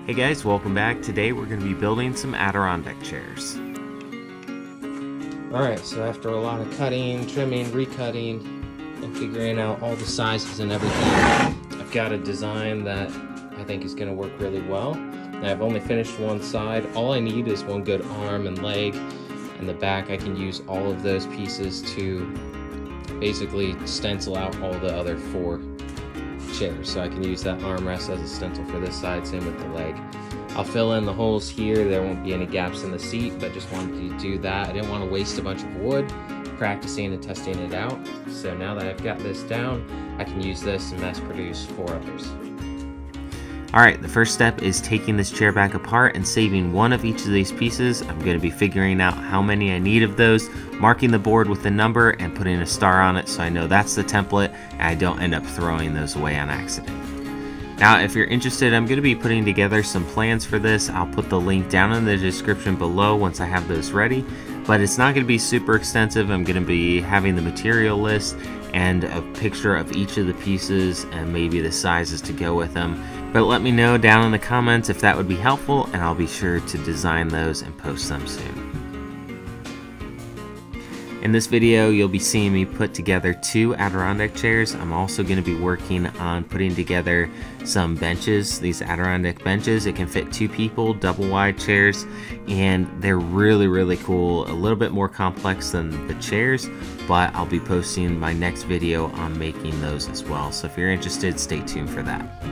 Hey guys, welcome back. Today we're going to be building some Adirondack chairs. Alright, so after a lot of cutting, trimming, recutting, and figuring out all the sizes and everything, I've got a design that I think is going to work really well. Now, I've only finished one side. All I need is one good arm and leg, and the back I can use all of those pieces to basically stencil out all the other 4 chairs. So I can use that armrest as a stencil for this side, same with the leg. I'll fill in the holes here. There won't be any gaps in the seat, but just wanted to do that. I didn't want to waste a bunch of wood practicing and testing it out. So now that I've got this down, I can use this and mass produce 4 others. Alright, the first step is taking this chair back apart and saving one of each of these pieces. I'm going to be figuring out how many I need of those, marking the board with the number and putting a star on it so I know that's the template and I don't end up throwing those away on accident. Now, if you're interested, I'm going to be putting together some plans for this. I'll put the link down in the description below once I have those ready, but it's not going to be super extensive. I'm going to be having the material list and a picture of each of the pieces and maybe the sizes to go with them. But let me know down in the comments if that would be helpful, and I'll be sure to design those and post them soon. In this video, you'll be seeing me put together 2 Adirondack chairs. I'm also going to be working on putting together some benches, these Adirondack benches. It can fit 2 people, double wide chairs, and they're really cool. A little bit more complex than the chairs, but I'll be posting my next video on making those as well. So if you're interested, stay tuned for that.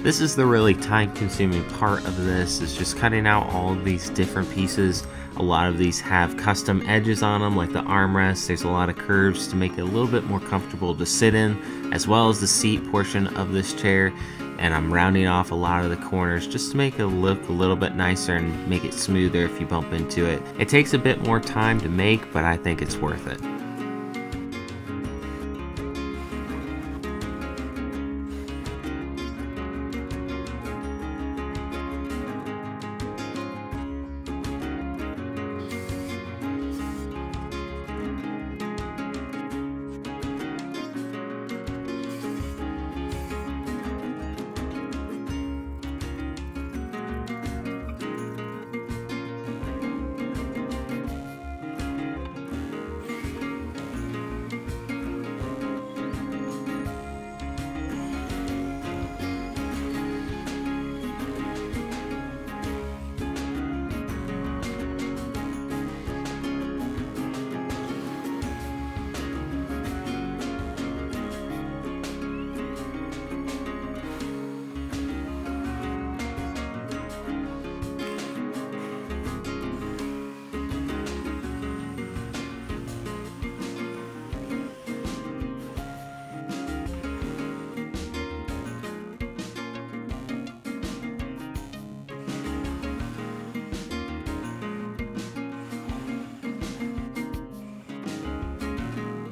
This is the really time-consuming part of this, is just cutting out all of these different pieces. A lot of these have custom edges on them, like the armrest. There's a lot of curves to make it a little bit more comfortable to sit in, as well as the seat portion of this chair. And I'm rounding off a lot of the corners just to make it look a little bit nicer and make it smoother if you bump into it. It takes a bit more time to make, but I think it's worth it.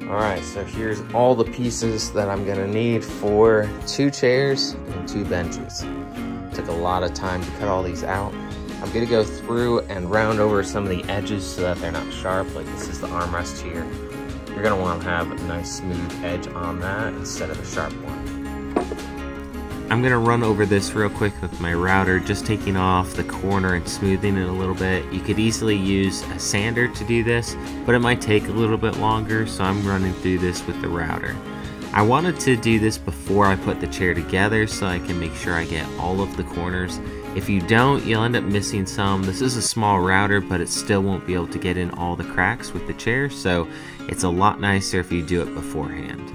Alright, so here's all the pieces that I'm gonna need for 2 chairs and 2 benches. Took a lot of time to cut all these out. I'm gonna go through and round over some of the edges so that they're not sharp. Like this is the armrest here. You're gonna wanna have a nice smooth edge on that instead of a sharp one. I'm gonna run over this real quick with my router, just taking off the corner and smoothing it a little bit. You could easily use a sander to do this, but it might take a little bit longer, so I'm running through this with the router. I wanted to do this before I put the chair together so I can make sure I get all of the corners. If you don't, you'll end up missing some. This is a small router, but it still won't be able to get in all the cracks with the chair, so it's a lot nicer if you do it beforehand.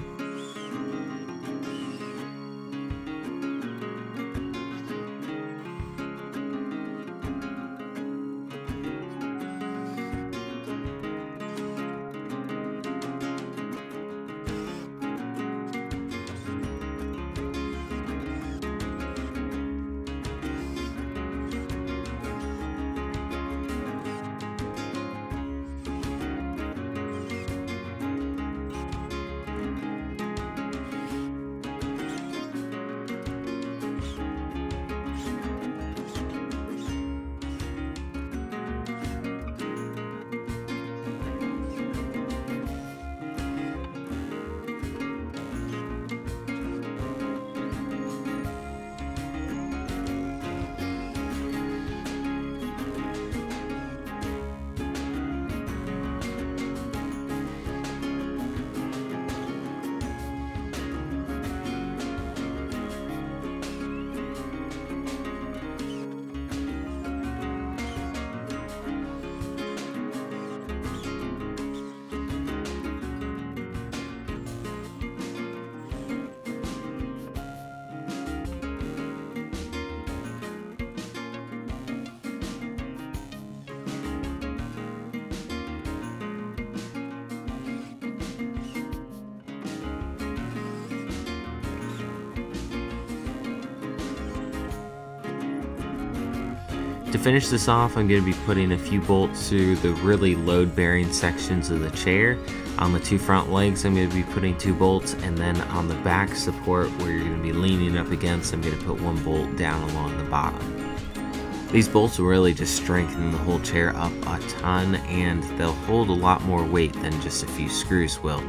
To finish this off, I'm going to be putting a few bolts through the really load-bearing sections of the chair. On the two front legs, I'm going to be putting 2 bolts, and then on the back support where you're going to be leaning up against, I'm going to put 1 bolt down along the bottom. These bolts will really just strengthen the whole chair up a ton, and they'll hold a lot more weight than just a few screws will.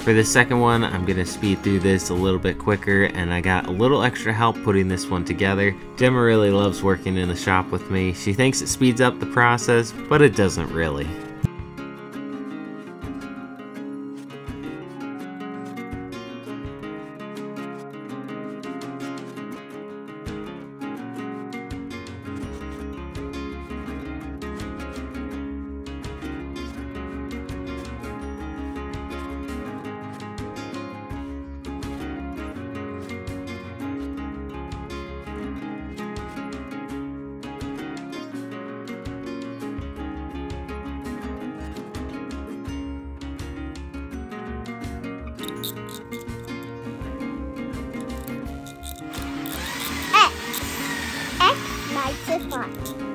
For the second one, I'm going to speed through this a little bit quicker, and I got a little extra help putting this one together. Gemma really loves working in the shop with me. She thinks it speeds up the process, but it doesn't really. Makes it fun.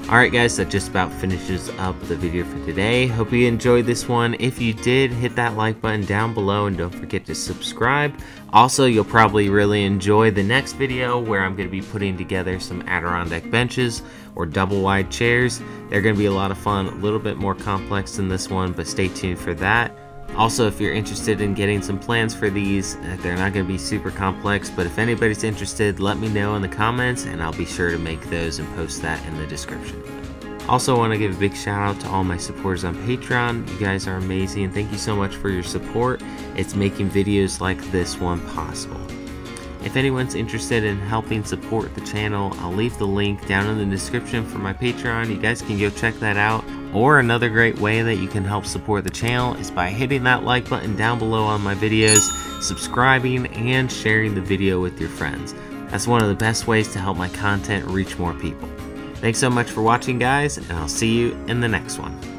Alright guys, that just about finishes up the video for today. Hope you enjoyed this one. If you did, hit that like button down below and don't forget to subscribe. Also, you'll probably really enjoy the next video where I'm going to be putting together some Adirondack benches or double wide chairs. They're going to be a lot of fun, a little bit more complex than this one, but stay tuned for that. Also, if you're interested in getting some plans for these, they're not going to be super complex, but if anybody's interested, let me know in the comments and I'll be sure to make those and post that in the description. Also, I want to give a big shout out to all my supporters on Patreon. You guys are amazing and thank you so much for your support. It's making videos like this one possible. If anyone's interested in helping support the channel, I'll leave the link down in the description for my Patreon. You guys can go check that out. Or another great way that you can help support the channel is by hitting that like button down below on my videos, subscribing, and sharing the video with your friends. That's one of the best ways to help my content reach more people. Thanks so much for watching, guys, and I'll see you in the next one.